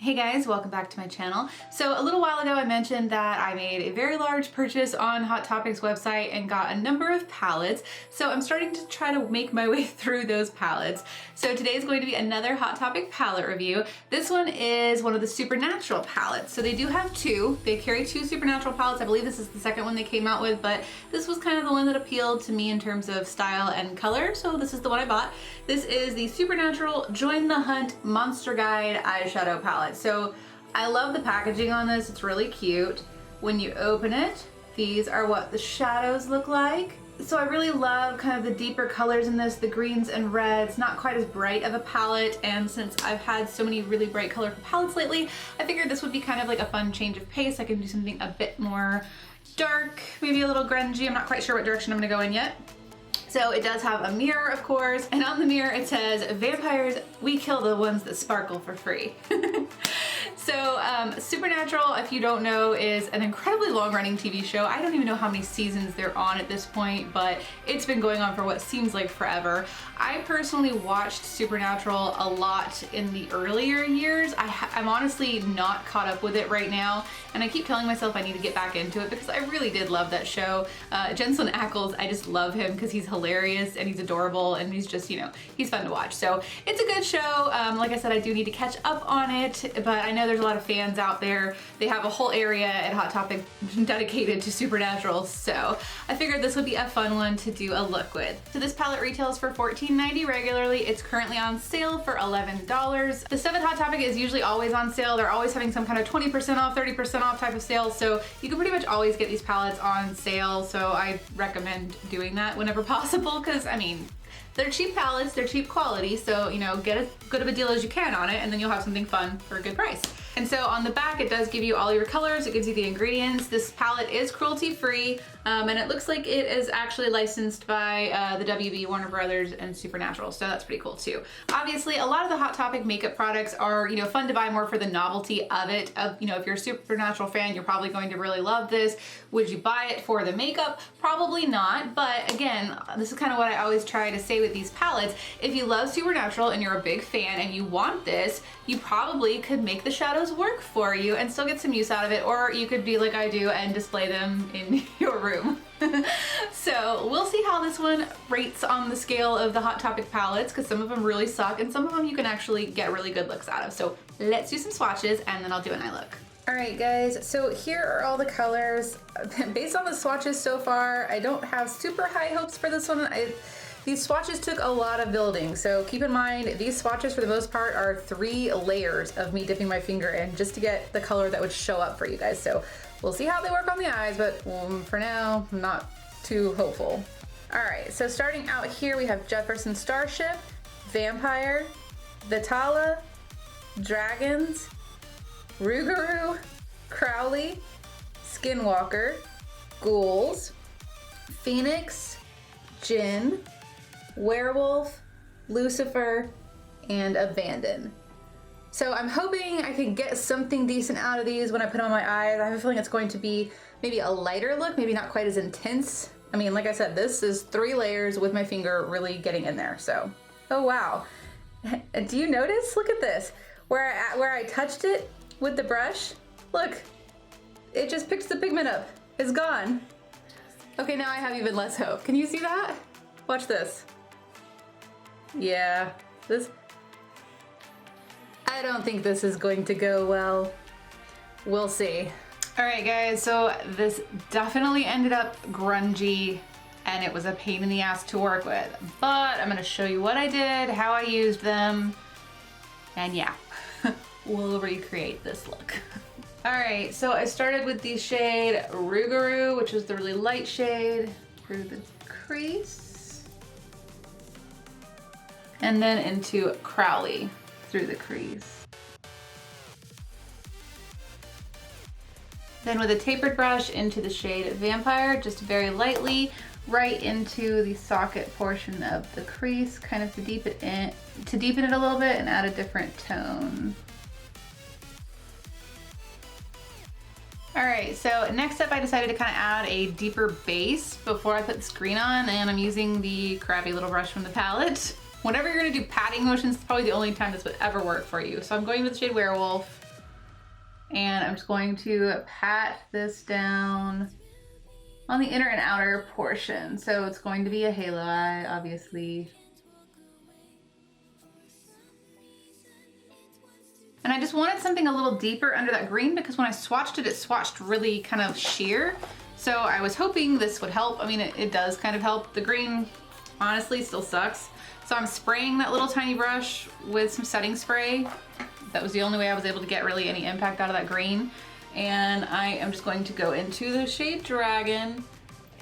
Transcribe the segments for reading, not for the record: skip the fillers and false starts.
Hey guys, welcome back to my channel. So a little while ago I mentioned that I made a very large purchase on Hot Topic's website and got a number of palettes. So I'm starting to try to make my way through those palettes. So today is going to be another Hot Topic palette review. This one is one of the Supernatural palettes. So they do have two. They carry two Supernatural palettes. I believe this is the second one they came out with, but this was kind of the one that appealed to me in terms of style and color. So this is the one I bought. This is the Supernatural Join the Hunt Monster Guide eyeshadow palette. So I love the packaging on this. It's really cute. When you open it, these are what the shadows look like. So I really love kind of the deeper colors in this, the greens and reds, not quite as bright of a palette. And since I've had so many really bright colorful palettes lately, I figured this would be kind of like a fun change of pace. I can do something a bit more dark, maybe a little grungy. I'm not quite sure what direction I'm gonna go in yet. So it does have a mirror, of course, and on the mirror it says, "Vampires, we kill the ones that sparkle for free." So Supernatural, if you don't know, is an incredibly long-running TV show. I don't even know how many seasons they're on at this point, but it's been going on for what seems like forever. I personally watched Supernatural a lot in the earlier years. I'm honestly not caught up with it right now, and I keep telling myself I need to get back into it because I really did love that show. Jensen Ackles, I just love him because he's hilarious and he's adorable and he's just, you know, he's fun to watch. So it's a good show. Like I said, I do need to catch up on it, but I know there's a lot of fans out there. They have a whole area at Hot Topic dedicated to Supernatural, so I figured this would be a fun one to do a look with. So this palette retails for $14.90 regularly. It's currently on sale for $11. The stuff at Hot Topic is usually always on sale. They're always having some kind of 20% off, 30% off type of sale, so you can pretty much always get these palettes on sale, so I recommend doing that whenever possible because, I mean, they're cheap palettes, they're cheap quality, so, you know, get as good of a deal as you can on it and then you'll have something fun for a good price. And so on the back it does give you all your colors, it gives you the ingredients. This palette is cruelty free and it looks like it is actually licensed by the WB, Warner Brothers, and Supernatural, so that's pretty cool too. Obviously a lot of the Hot Topic makeup products are, you know, fun to buy more for the novelty of it. You know, if you're a Supernatural fan, you're probably going to really love this. Would you buy it for the makeup? Probably not, but again, this is kind of what I always try to say with these palettes. If you love Supernatural and you're a big fan and you want this, you probably could make the shadows work for you and still get some use out of it, or you could be like I do and display them in your room. So we'll see how this one rates on the scale of the Hot Topic palettes, because some of them really suck and some of them you can actually get really good looks out of. So let's do some swatches and then I'll do an eye look. Alright guys, so here are all the colors. Based on the swatches so far, I don't have super high hopes for this one. These swatches took a lot of building, so keep in mind these swatches for the most part are 3 layers of me dipping my finger in just to get the color that would show up for you guys. So we'll see how they work on the eyes, but for now, I'm not too hopeful. Alright, so starting out here we have Jefferson Starship, Vampire, Vitala, Dragons, Rougarou, Crowley, Skinwalker, Ghouls, Phoenix, Jinn, Werewolf, Lucifer, and Abandon. So I'm hoping I can get something decent out of these when I put on my eyes. I have a feeling it's going to be maybe a lighter look, maybe not quite as intense. I mean, like I said, this is 3 layers with my finger really getting in there, so. Oh wow. Do you notice? Look at this. Where I touched it with the brush, look, it just picks the pigment up. It's gone. Okay, now I have even less hope. Can you see that? Watch this. Yeah, I don't think this is going to go well. We'll see. All right, guys, so this definitely ended up grungy and it was a pain in the ass to work with, but I'm gonna show you what I did, how I used them, and yeah, we'll recreate this look. All right, so I started with the shade Rougarou, which is the really light shade, through the crease, and then into Crowley through the crease. Then with a tapered brush into the shade Vampire, just very lightly, right into the socket portion of the crease, kind of to deepen it a little bit and add a different tone. All right, so next up I decided to kind of add a deeper base before I put the screen on, and I'm using the crabby little brush from the palette. Whenever you're gonna do patting motions, it's probably the only time this would ever work for you. So I'm going with the shade Werewolf, And I'm just going to pat this down on the inner and outer portion. So it's going to be a halo eye, obviously. And I just wanted something a little deeper under that green because when I swatched it, it swatched really kind of sheer. So I was hoping this would help. I mean, it does kind of help. The green, honestly, still sucks. So I'm spraying that little tiny brush with some setting spray. That was the only way I was able to get really any impact out of that green. And I am just going to go into the shade Dragon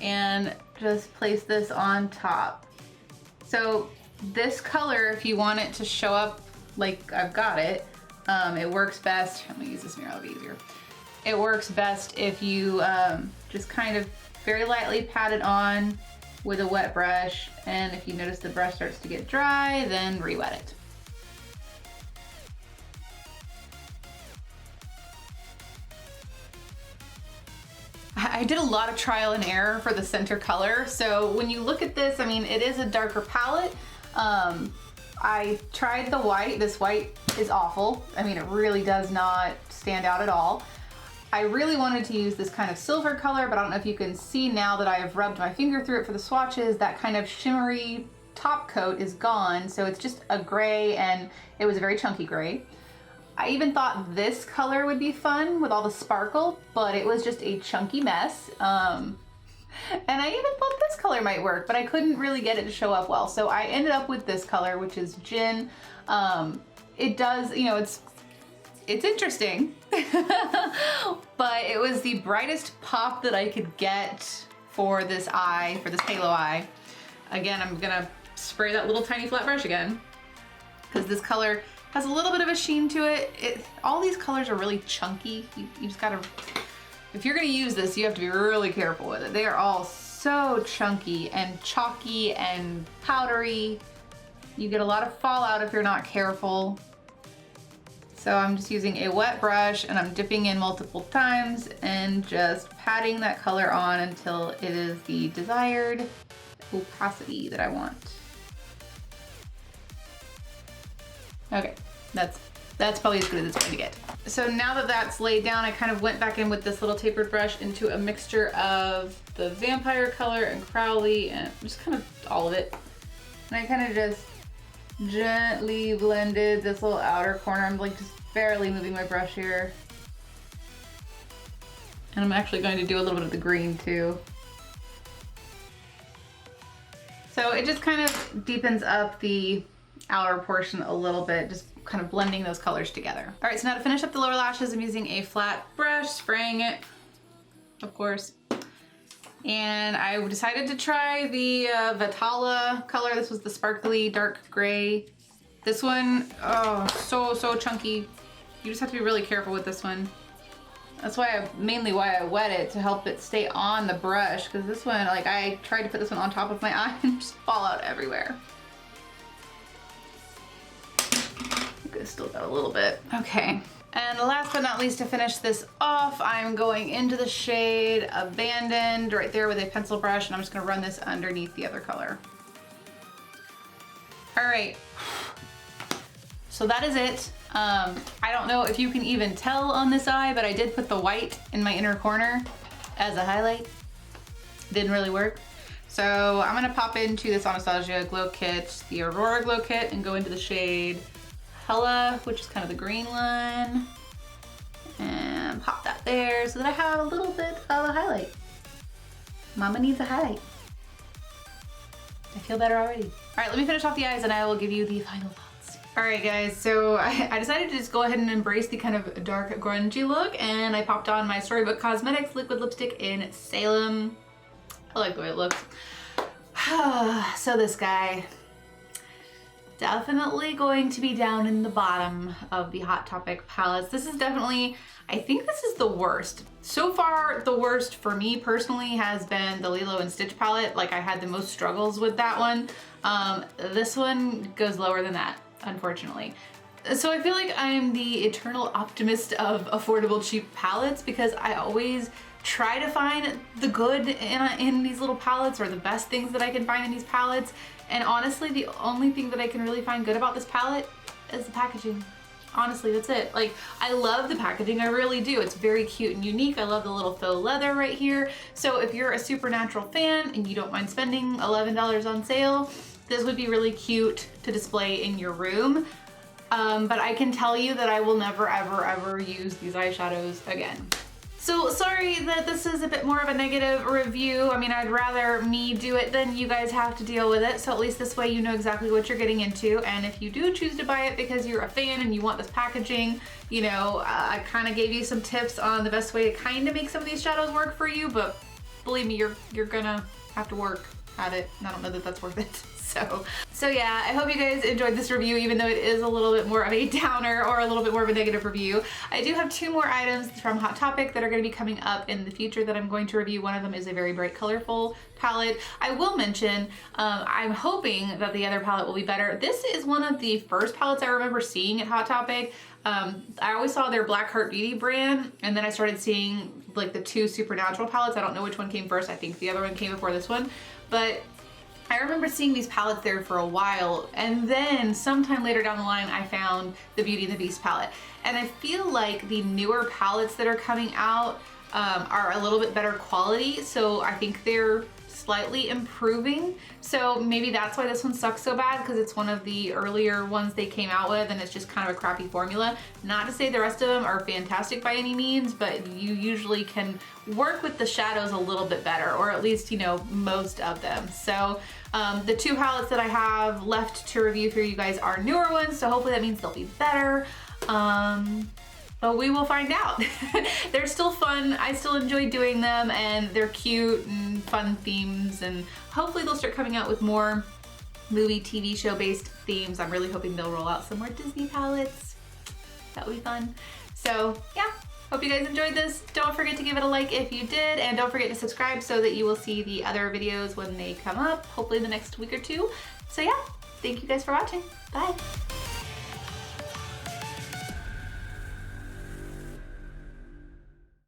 and just place this on top. So this color, if you want it to show up like I've got it, it works best. I'm gonna use this mirror, it'll be easier. It works best if you just kind of very lightly pat it on with a wet brush, and if you notice the brush starts to get dry, then re-wet it. I did a lot of trial and error for the center color. So when you look at this, I mean, it is a darker palette. I tried the white. This white is awful. I mean, it really does not stand out at all. I really wanted to use this kind of silver color, but I don't know if you can see now that I have rubbed my finger through it for the swatches, that kind of shimmery top coat is gone. So it's just a gray, and it was a very chunky gray. I even thought this color would be fun with all the sparkle, but it was just a chunky mess. And I even thought this color might work, but I couldn't really get it to show up well. So I ended up with this color, which is Gin. It does, you know, it's interesting, but it was the brightest pop that I could get for this eye, for this halo eye. Again, I'm gonna spray that little tiny flat brush again, because this color has a little bit of a sheen to it. All these colors are really chunky. You just gotta, if you're gonna use this, you have to be really careful with it. They are all so chunky and chalky and powdery. You get a lot of fallout if you're not careful. So I'm just using a wet brush and I'm dipping in multiple times and just patting that color on until it is the desired opacity that I want. Okay, that's probably as good as it's going to get. So now that that's laid down, I kind of went back in with this little tapered brush into a mixture of the Vampire color and Crowley and just kind of all of it. And I kind of just gently blended this little outer corner. I'm like just barely moving my brush here. And I'm actually going to do a little bit of the green too. So it just kind of deepens up the outer portion a little bit, just kind of blending those colors together. All right, so now to finish up the lower lashes, I'm using a flat brush, spraying it, of course. And I decided to try the Vitala color. This was the sparkly dark gray. This one, oh, so chunky. You just have to be really careful with this one. That's why mainly why I wet it, to help it stay on the brush, because this one, like I tried to put this one on top of my eye and just fall out everywhere. I still got a little bit. Okay. And last but not least, to finish this off, I'm going into the shade Abandoned right there with a pencil brush, and I'm just gonna run this underneath the other color. All right, so that is it. I don't know if you can even tell on this eye, but I did put the white in my inner corner as a highlight. Didn't really work. So I'm gonna pop into this Anastasia Glow Kit, the Aurora Glow Kit, and go into the shade Hella, which is kind of the green one, and pop that there so that I have a little bit of a highlight. Mama needs a highlight. I feel better already. All right, let me finish off the eyes and I will give you the final thoughts. All right guys, so I decided to just go ahead and embrace the kind of dark grungy look, and I popped on my Storybook Cosmetics liquid lipstick in Salem. I like the way it looks. So this guy, definitely going to be down in the bottom of the Hot Topic palettes. This is definitely, I think this is the worst. So far, the worst for me personally has been the Lilo and Stitch palette. Like I had the most struggles with that one. This one goes lower than that, unfortunately. So I feel like I am the eternal optimist of affordable cheap palettes, because I always try to find the good in these little palettes, or the best things that I can find in these palettes. And honestly, the only thing that I can really find good about this palette is the packaging. honestly, that's it. Like, I love the packaging, I really do. It's very cute and unique. I love the little faux leather right here. So if you're a Supernatural fan and you don't mind spending $11 on sale, this would be really cute to display in your room. But I can tell you that I will never, ever, ever use these eyeshadows again. So sorry that this is a bit more of a negative review. I mean, I'd rather me do it than you guys have to deal with it. So at least this way you know exactly what you're getting into. And if you do choose to buy it because you're a fan and you want this packaging, you know, I kind of gave you some tips on the best way to kind of make some of these shadows work for you, but believe me, you're gonna have to work at it. And I don't know that that's worth it. So yeah, I hope you guys enjoyed this review, even though it is a little bit more of a downer or a little bit more of a negative review. I do have 2 more items from Hot Topic that are going to be coming up in the future that I'm going to review. One of them is a very bright, colorful palette. I will mention, I'm hoping that the other palette will be better. This is one of the first palettes I remember seeing at Hot Topic. I always saw their Black Heart Beauty brand, and then I started seeing like the 2 Supernatural palettes. I don't know which one came first. I think the other one came before this one, but I remember seeing these palettes there for a while, and then sometime later down the line I found the Beauty and the Beast palette. And I feel like the newer palettes that are coming out are a little bit better quality, so I think they're slightly improving. So maybe that's why this one sucks so bad, because it's one of the earlier ones they came out with and it's just kind of a crappy formula. Not to say the rest of them are fantastic by any means, but you usually can work with the shadows a little bit better, or at least, you know, most of them. So the 2 palettes that I have left to review for you guys are newer ones, so hopefully that means they'll be better. But we will find out. They're still fun. I still enjoy doing them, and they're cute and fun themes, and hopefully they'll start coming out with more movie, TV show based themes. I'm really hoping they'll roll out some more Disney palettes. That would be fun. So yeah, hope you guys enjoyed this. Don't forget to give it a like if you did, and don't forget to subscribe so that you will see the other videos when they come up, hopefully in the next week or 2. So yeah, thank you guys for watching. Bye.